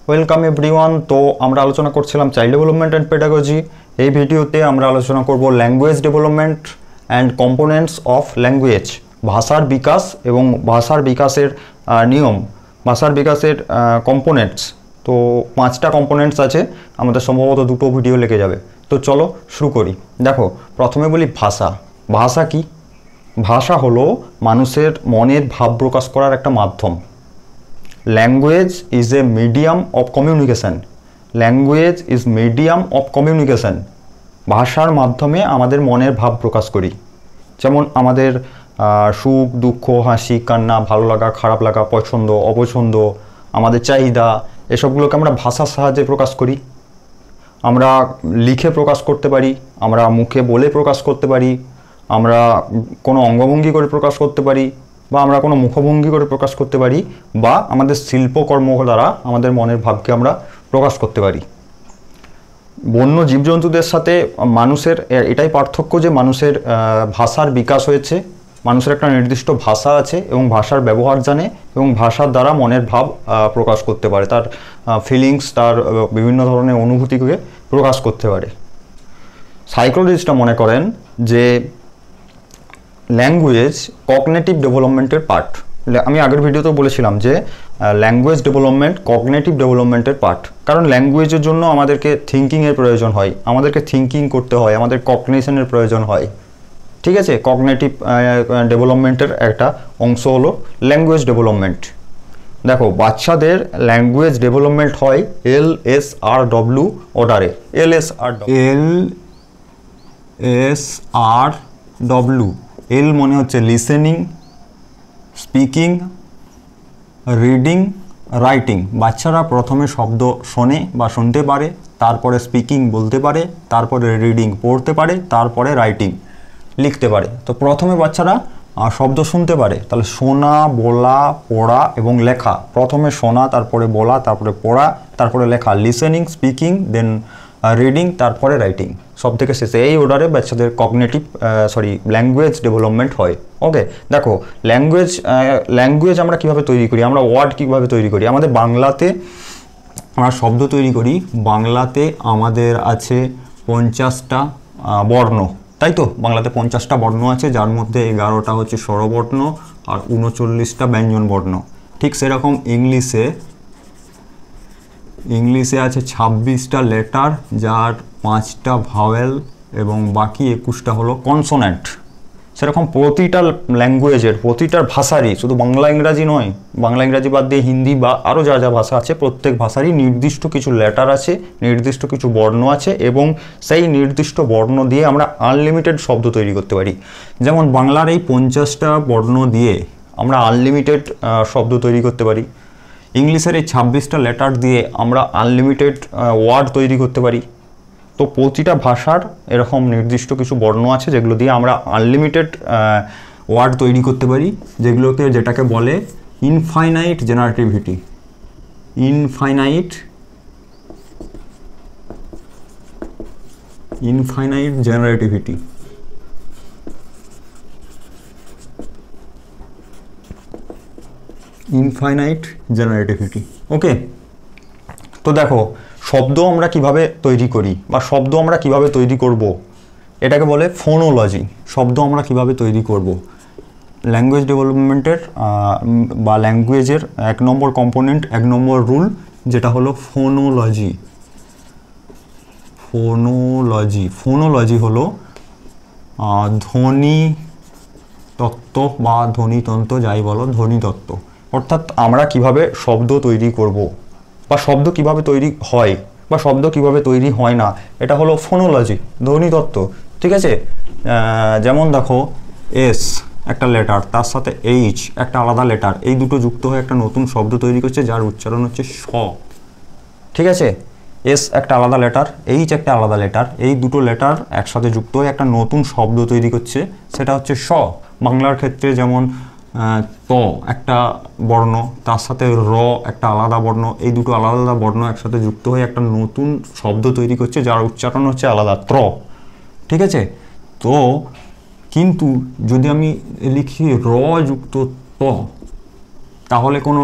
Welcome everyone. তো আমরা আলোচনা করছিলাম চাইল্ড ডেভেলপমেন্ট অ্যান্ড পেডাগজি। এই ভিডিওতে আমরা আলোচনা করব language development and components of language, ভাষার বিকাশ এবং ভাষার বিকাশের নিয়ম, ভাষার বিকাশের কম্পোনেন্টস। তো 5টা কম্পোনেন্টস আছে, আমাদের সম্ভবত 2টো ভিডিও লেগে যাবে। তো চলো শুরু করি। দেখো, প্রথমে বলি ভাষা। ভাষা কি? ভাষা হলো মানুষের মনের ভাব প্রকাশ করার একটা মাধ্যম। Language is a medium of communication. Language is medium of communication. ভাষার মাধ্যমে আমাদের মনের ভাব প্রকাশ করি। যেমন আমাদের সুখ, দুঃখ, হাসি, কান্না, ভালো লাগা, খারাপ লাগা, পছন্দ, অপছন্দ, আমাদের চাহিদা, এসবগুলোকে আমরা ভাষার সাহায্যে প্রকাশ করি। আমরা লিখে প্রকাশ করতে পারি, আমরা মুখে বলে প্রকাশ করতে পারি, আমরা কোনো অঙ্গভঙ্গি করে প্রকাশ করতে পারি, বা আমরা কোনো মুখভঙ্গি করে প্রকাশ করতে পারি, বা আমাদের শিল্পকর্ম দ্বারা আমাদের মনের ভাবকে আমরা প্রকাশ করতে পারি। বন্য জীবজন্তুদের সাথে মানুষের এটাই পার্থক্য যে মানুষের ভাষার বিকাশ হয়েছে, মানুষের একটা নির্দিষ্ট ভাষা আছে এবং ভাষার ব্যবহার জানে এবং ভাষার দ্বারা মনের ভাব প্রকাশ করতে পারে, তার ফিলিংস, তার বিভিন্ন ধরনের অনুভূতিকে প্রকাশ করতে পারে। সাইকোলজিস্টরা মনে করেন যে ল্যাঙ্গুয়েজ কগনিটিভ ডেভেলপমেন্টের পার্ট। আমি আগের ভিডিওতেও বলেছিলাম যে ল্যাঙ্গুয়েজ ডেভেলপমেন্ট কগনিটিভ ডেভেলপমেন্টের পার্ট, কারণ ল্যাঙ্গুয়েজের জন্য আমাদেরকে থিঙ্কিংয়ের প্রয়োজন হয়, আমাদেরকে থিঙ্কিং করতে হয়, আমাদের কগনিশনের প্রয়োজন হয়। ঠিক আছে, কগনিটিভ ডেভেলপমেন্টের একটা অংশ হলো ল্যাঙ্গুয়েজ ডেভেলপমেন্ট। দেখো, বাচ্চাদের ল্যাঙ্গুয়েজ ডেভেলপমেন্ট হয় LSRW অর্ডারে। LSRW, এল মনে হচ্ছে লিসেনিং, স্পিকিং, রিডিং, রাইটিং। বাচ্চারা প্রথমে শব্দ শোনে বা শুনতে পারে, তারপরে স্পিকিং বলতে পারে, তারপরে রিডিং পড়তে পারে, তারপরে রাইটিং লিখতে পারে। তো প্রথমে বাচ্চারা শব্দ শুনতে পারে, তাহলে শোনা, বলা, পড়া এবং লেখা। প্রথমে শোনা, তারপরে বলা, তারপরে পড়া, তারপরে লেখা। লিসেনিং, স্পিকিং, দেন রিডিং, তারপরে রাইটিং, সব থেকে শেষে এই অর্ডারে বাচ্চাদের ল্যাঙ্গুয়েজ ডেভেলপমেন্ট হয়। ওকে, দেখো ল্যাঙ্গুয়েজ আমরা কীভাবে তৈরি করি, আমরা ওয়ার্ড কীভাবে তৈরি করি। আমাদের বাংলাতে আমরা শব্দ তৈরি করি। বাংলাতে আমাদের আছে 50টা বর্ণ, তাই তো? বাংলাতে 50টা বর্ণ আছে, যার মধ্যে 11টা হচ্ছে স্বরবর্ণ আর 39টা ব্যঞ্জন বর্ণ। ঠিক সেরকম ইংলিশে আছে 26টা লেটার, যার 5টা ভাওয়েল এবং বাকি 21টা হলো কনসোন্যান্ট। সেরকম প্রতিটা ল্যাঙ্গুয়েজের, প্রতিটার ভাষারই, শুধু বাংলা ইংরাজি নয়, বাংলা ইংরাজি বাদ দিয়ে হিন্দি বা আরও যা যা ভাষা আছে, প্রত্যেক ভাষারই নির্দিষ্ট কিছু লেটার আছে, নির্দিষ্ট কিছু বর্ণ আছে, এবং সেই নির্দিষ্ট বর্ণ দিয়ে আমরা আনলিমিটেড শব্দ তৈরি করতে পারি। যেমন বাংলার এই 50টা বর্ণ দিয়ে আমরা আনলিমিটেড শব্দ তৈরি করতে পারি। ইংলিশের এই 26টা লেটার দিয়ে আমরা আনলিমিটেড ওয়ার্ড তৈরি করতে পারি। তো প্রতিটা ভাষার এরকম নির্দিষ্ট কিছু বর্ণ আছে যেগুলো দিয়ে আমরা আনলিমিটেড ওয়ার্ড তৈরি করতে পারি, যেটাকে বলে ইনফাইনাইট জেনারেটিভিটি। ইনফাইনাইট জেনারেটিভিটি। ইনফাইনাইট জেনারেটিভিটি। ওকে, তো দেখো, শব্দ আমরা কিভাবে তৈরি করি বা শব্দ আমরা কিভাবে তৈরি করব, এটাকে বলে ফোনোলজি। শব্দ আমরা কিভাবে তৈরি করব, ল্যাঙ্গুয়েজ ডেভেলপমেন্টের বা ল্যাঙ্গুয়েজের 1 নম্বর কম্পোনেন্ট, 1 নম্বর রুল, যেটা হলো ফোনোলজি। ফোনোলজি হলো ধ্বনি তত্ত্ব বা ধ্বনিতন্ত্র, যাই বলো, ধ্বনিতত্ত্ব। অর্থাৎ আমরা কিভাবে শব্দ তৈরি করব বা শব্দ কিভাবে তৈরি হয় বা শব্দ কিভাবে তৈরি হয় না, এটা হলো ফোনোলজি, ধ্বনিতত্ত্ব। ঠিক আছে, যেমন দেখো, এস একটা লেটার, তার সাথে এইচ একটা আলাদা লেটার, এই দুটো যুক্ত হয়ে একটা নতুন শব্দ তৈরি করছে, যার উচ্চারণ হচ্ছে স। ঠিক আছে, এস একটা আলাদা লেটার, এইচ একটা আলাদা লেটার, এই দুটো লেটার একসাথে যুক্ত হয়ে একটা নতুন শব্দ তৈরি করছে, সেটা হচ্ছে স। বাংলার ক্ষেত্রে যেমন ত একটা বর্ণ, তার সাথে র একটা আলাদা বর্ণ, এই দুটো আলাদা আলাদা বর্ণ একসাথে যুক্ত হয়ে একটা নতুন শব্দ তৈরি করছে, যার উচ্চারণ হচ্ছে আলাদা, ত্র। ঠিক আছে, তো কিন্তু যদি আমি লিখি র যুক্ত ত, তাহলে কোনো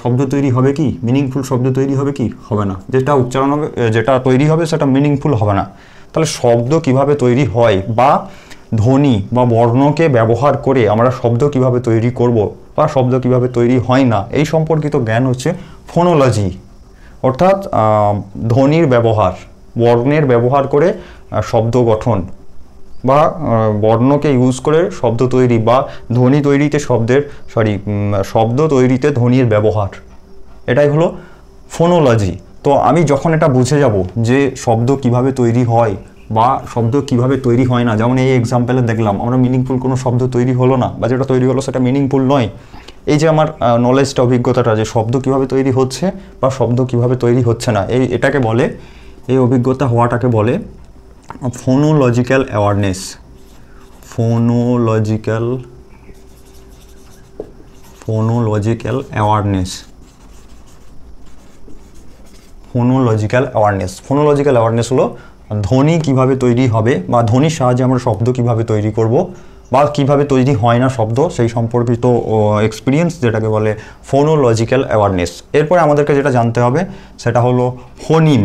শব্দ তৈরি হবে কি, মিনিংফুল শব্দ তৈরি হবে কি? হবে না। যেটা উচ্চারণ হবে, যেটা তৈরি হবে সেটা মিনিংফুল হবে না। তাহলে শব্দ কিভাবে তৈরি হয় বা ধ্বনি বা বর্ণকে ব্যবহার করে আমরা শব্দ কিভাবে তৈরি করব বা শব্দ কিভাবে তৈরি হয় না, এই সম্পর্কিত জ্ঞান হচ্ছে ফোনোলজি। অর্থাৎ ধ্বনির ব্যবহার, বর্ণের ব্যবহার করে শব্দ গঠন বা বর্ণকে ইউজ করে শব্দ তৈরি বা ধ্বনি তৈরিতে শব্দ তৈরিতে ধ্বনির ব্যবহার, এটাই হলো ফোনোলজি। তো আমি যখন এটা বুঝে যাব যে শব্দ কিভাবে তৈরি হয় বা শব্দ কিভাবে তৈরি হয় না, যেমন এই এক্সাম্পলে দেখলাম আমরা মিনিংফুল কোনো শব্দ তৈরি হলো না বা যেটা তৈরি হলো সেটা মিনিংফুল নয়। এই যে আমার নলেজটা, অভিজ্ঞতাটা যে শব্দ কিভাবে তৈরি হচ্ছে বা শব্দ কিভাবে তৈরি হচ্ছে না, এটাকে বলে, এই অভিজ্ঞতা হওয়াটাকে বলে phonological awareness. Phonological awareness. Phonological awareness হলো ধ্বনি কিভাবে তৈরি হবে বা ধ্বনির সাহায্যে আমরা শব্দ কিভাবে তৈরি করব বা কিভাবে তৈরি হয় না শব্দ, সেই সম্পর্কিত এক্সপিরিয়েন্স, যেটাকে বলে ফোনোলজিক্যাল অ্যাওয়ারনেস। এরপরে আমাদেরকে যেটা জানতে হবে সেটা হলো ফোনিম।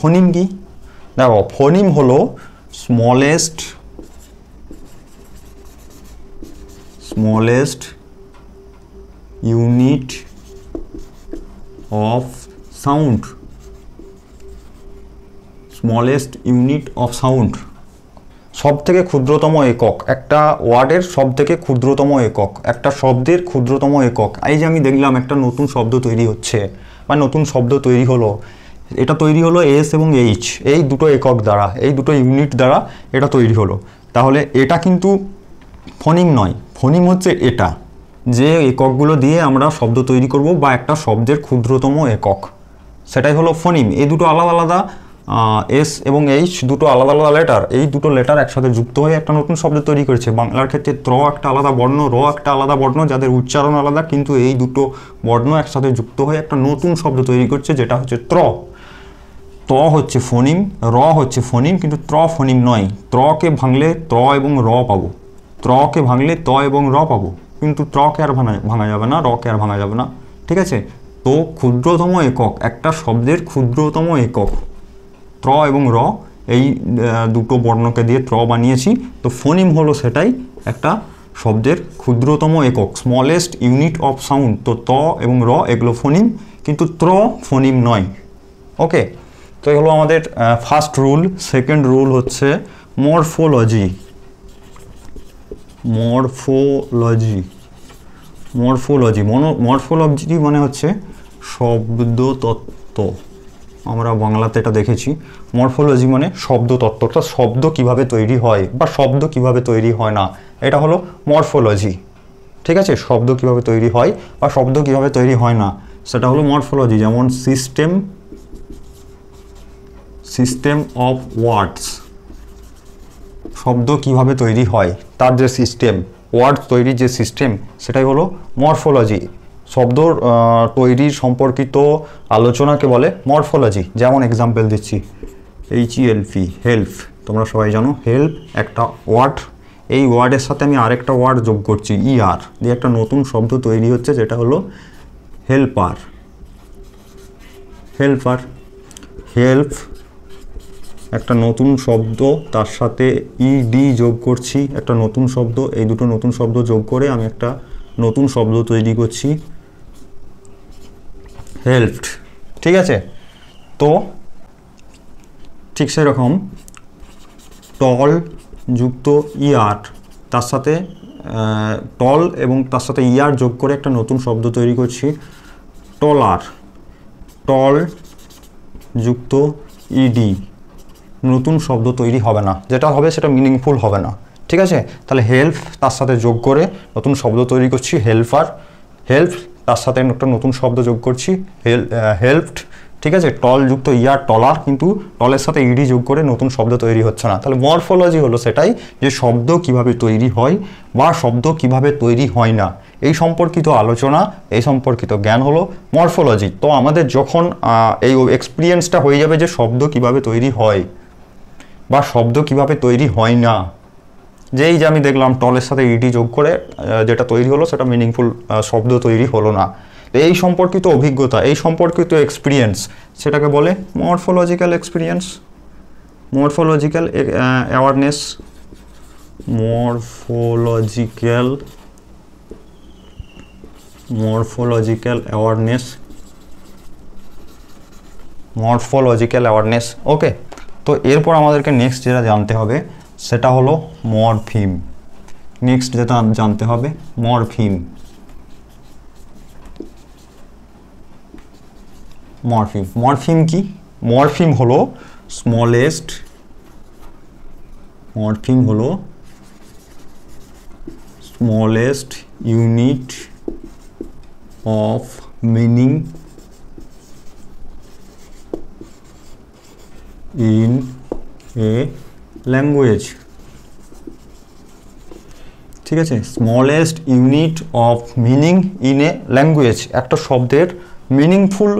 ফোনিম কি? দেখো, ফোনিম হলো স্মলেস্ট ইউনিট অফ সাউন্ড। সব থেকে ক্ষুদ্রতম একক, একটা ওয়ার্ডের সব থেকে ক্ষুদ্রতম একক, একটা শব্দের ক্ষুদ্রতম একক। এই যে আমি দেখলাম একটা নতুন শব্দ তৈরি হচ্ছে বা নতুন শব্দ তৈরি হলো, এটা তৈরি হলো এস এবং এইচ, এই দুটো একক দ্বারা, এই দুটো ইউনিট দ্বারা এটা তৈরি হলো। তাহলে এটা কিন্তু ফোনিম নয়। ফোনিম হচ্ছে এটা, যে এককগুলো দিয়ে আমরা শব্দ তৈরি করব বা একটা শব্দের ক্ষুদ্রতম একক, সেটাই হলো ফোনিম। এই দুটো আলাদা আলাদা, এস এবং এইচ দুটো আলাদা আলাদা লেটার, এই দুটো লেটার একসাথে যুক্ত হয়ে একটা নতুন শব্দ তৈরি করেছে। বাংলার ক্ষেত্রে ত্র একটা আলাদা বর্ণ, র একটা আলাদা বর্ণ, যাদের উচ্চারণ আলাদা, কিন্তু এই দুটো বর্ণ একসাথে যুক্ত হয়ে একটা নতুন শব্দ তৈরি করছে, যেটা হচ্ছে ত্র। ত হচ্ছে ফোনিম, র হচ্ছে ফোনিম, কিন্তু ত্র ফোনিম নয়। ত্রকে ভাঙলে ত এবং র পাবো, ত্রকে ভাঙলে ত এবং র পাবো, কিন্তু ত্রকে আর ভাঙা যাবে না, রকে আর ভাঙা যাবে না। ঠিক আছে? তো ক্ষুদ্রতম একক, একটা শব্দের ক্ষুদ্রতম একক ত্র এবং র, এই দুটো বর্ণকে দিয়ে ত্র বানিয়েছি। তো ফোনিম হলো সেটাই, একটা শব্দের ক্ষুদ্রতম একক, স্মলেস্ট ইউনিট অফ সাউন্ড। তো ত এবং র এগুলো ফোনিম, কিন্তু ত্র ফোনিম নয়। ওকে, তো এই হলো আমাদের ফার্স্ট রুল। সেকেন্ড রুল হচ্ছে মরফোলজি। মরফোলজি মানে হচ্ছে শব্দতত্ত্ব। আমরা বাংলাতে এটা দেখেছি। মরফোলজি মানে শব্দতত্ত্ব, অর্থাৎ শব্দ কিভাবে তৈরি হয় বা শব্দ কিভাবে তৈরি হয় না, এটা হলো মরফোলজি। ঠিক আছে? শব্দ কিভাবে তৈরি হয় বা শব্দ কিভাবে তৈরি হয় না, সেটা হলো মরফোলজি। যেমন সিস্টেম অফ ওয়ার্ডস, শব্দ কিভাবে তৈরি হয় তার যে সিস্টেম, ওয়ার্ড তৈরির যে সিস্টেম, সেটাই হলো মরফোলজি। শব্দ তৈরির সম্পর্কিত আলোচনাকে বলে মরফোলজি। যেমন এক্সাম্পল দিচ্ছি, HELP, হেল্প, তোমরা সবাই জানো হেল্প একটা ওয়ার্ড, এই ওয়ার্ডের সাথে আমি আরেকটা ওয়ার্ড যোগ করছি ER দিয়ে একটা নতুন শব্দ তৈরি হচ্ছে, যেটা হলো হেল্পার। হেল্প একটা নতুন শব্দ, তার সাথে ED যোগ করছি, একটা নতুন শব্দ, এই দুটো নতুন শব্দ যোগ করে আমি একটা নতুন শব্দ তৈরি করছি হেল্পড। ঠিক আছে? তো ঠিক সেরকম টল যুক্ত ER, তার সাথে টল এবং তার সাথে ER যোগ করে একটা নতুন শব্দ তৈরি করছি টলার। টল যুক্ত ED, নতুন শব্দ তৈরি হবে না, যেটা হবে সেটা মিনিংফুল হবে না। ঠিক আছে? তাহলে হেল্প তার সাথে যোগ করে নতুন শব্দ তৈরি করছি হেল্পার। হেল্প তার সাথে একটা নতুন শব্দ যোগ করছি হেল্পড। ঠিক আছে? টল যুক্ত ER টলার, কিন্তু টলের সাথে ED যোগ করে নতুন শব্দ তৈরি হচ্ছে না। তাহলে মরফোলজি হলো সেটাই, যে শব্দ কিভাবে তৈরি হয় বা শব্দ কিভাবে তৈরি হয় না, এই সম্পর্কিত আলোচনা, এই সম্পর্কিত জ্ঞান হলো মরফোলজি। তো আমাদের যখন এই এক্সপিরিয়েন্সটা হয়ে যাবে যে শব্দ কিভাবে তৈরি হয় বা শব্দ কিভাবে তৈরি হয় না, যেই যে আমি দেখলাম টলের সাথে ইডি যোগ করে যেটা তৈরি হলো সেটা মিনিংফুল শব্দ তৈরি হলো না। তো এই সম্পর্কিত অভিজ্ঞতা, এই সম্পর্কিত এক্সপিরিয়েন্স, সেটাকে বলে morphological experience, morphological awareness, morphological awareness. Okay, তো এরপর আমাদেরকে নেক্সট যেটা জানতে হবে সেটা হলো মরফিম। নেক্সট যেটা জানতে হবে মরফিম। মরফিম কি? মরফিম হলো smallest unit of meaning in a language. ঠিক আছে, smallest unit of meaning in a language, একটা শব্দের মিনিংফুল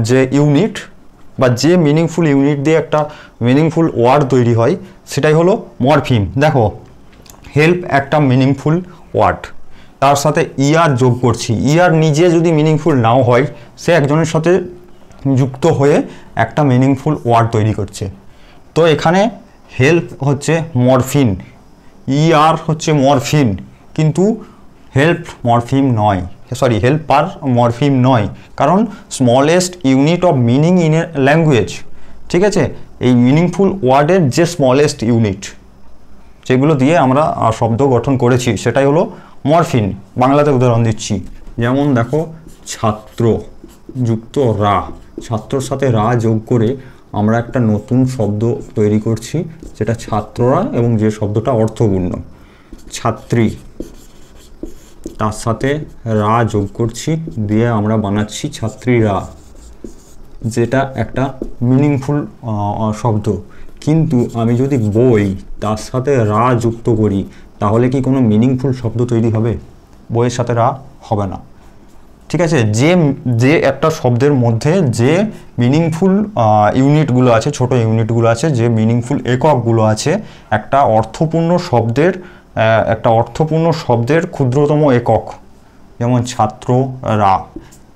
যে ইউনিট বা যে মিনিংফুল ইউনিট দিয়ে একটা মিনিংফুল ওয়ার্ড তৈরি হয় সেটাই হলো মরফিম। দেখো, হেল্প একটা মিনিংফুল ওয়ার্ড, তার সাথে ইয়ার যোগ করছি। ইয়ার নিজে যদি মিনিংফুল নাও হয়, সে একজনের সাথে যুক্ত হয়ে একটা মিনিংফুল ওয়ার্ড তৈরি করছে। তো এখানে হেল্প হচ্ছে মরফিন, ইয়ার হচ্ছে মরফিন, কিন্তু হেল্প মরফিম নয়, সরি হেল্প আর মরফিম নয়, কারণ smallest unit of meaning in a language. ঠিক আছে, এই মিনিংফুল ওয়ার্ডের যে স্মলেস্ট ইউনিট যেগুলো দিয়ে আমরা শব্দ গঠন করেছি সেটাই হলো মরফিন। বাংলাতে উদাহরণ দিচ্ছি, যেমন দেখো ছাত্র যুক্ত রা, ছাত্রর সাথে রা যোগ করে আমরা একটা নতুন শব্দ তৈরি করছি যেটা ছাত্ররা, এবং যে শব্দটা অর্থপূর্ণ। ছাত্রী, তার সাথে রা যোগ করছি, দিয়ে আমরা বানাচ্ছি ছাত্রীরা, যেটা একটা মিনিংফুল শব্দ। কিন্তু আমি যদি বই তার সাথে রা যুক্ত করি তাহলে কি কোনো মিনিংফুল শব্দ তৈরি হবে? বইয়ের সাথে রা হবে না। ঠিক আছে, যে একটা শব্দের মধ্যে যে মিনিংফুল ইউনিটগুলো আছে, ছোট ইউনিটগুলো আছে, যে মিনিংফুল এককগুলো আছে, একটা অর্থপূর্ণ শব্দের ক্ষুদ্রতম একক, যেমন ছাত্র রা,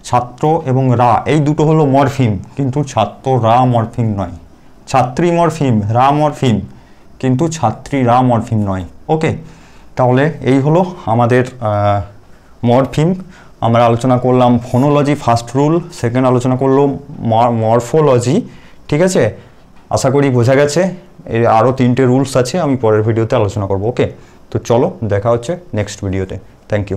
ছাত্র এবং রা এই দুটো হলো মরফিম, কিন্তু ছাত্র রা মরফিম নয়। ছাত্রী মরফিম, রা মরফিম, কিন্তু ছাত্রী রা মরফিম নয়। ওকে, তাহলে এই হলো আমাদের মরফিম। আমরা আলোচনা করলাম ফোনোলজি ফার্স্ট রুল, সেকেন্ড আলোচনা করলাম মরফোলজি। ঠিক আছে, আশা করি বোঝা গেছে। এর আরও 3টে রুলস আছে, আমি পরের ভিডিওতে আলোচনা করব। ওকে, তো চলো দেখা হচ্ছে নেক্সট ভিডিওতে। Thank you.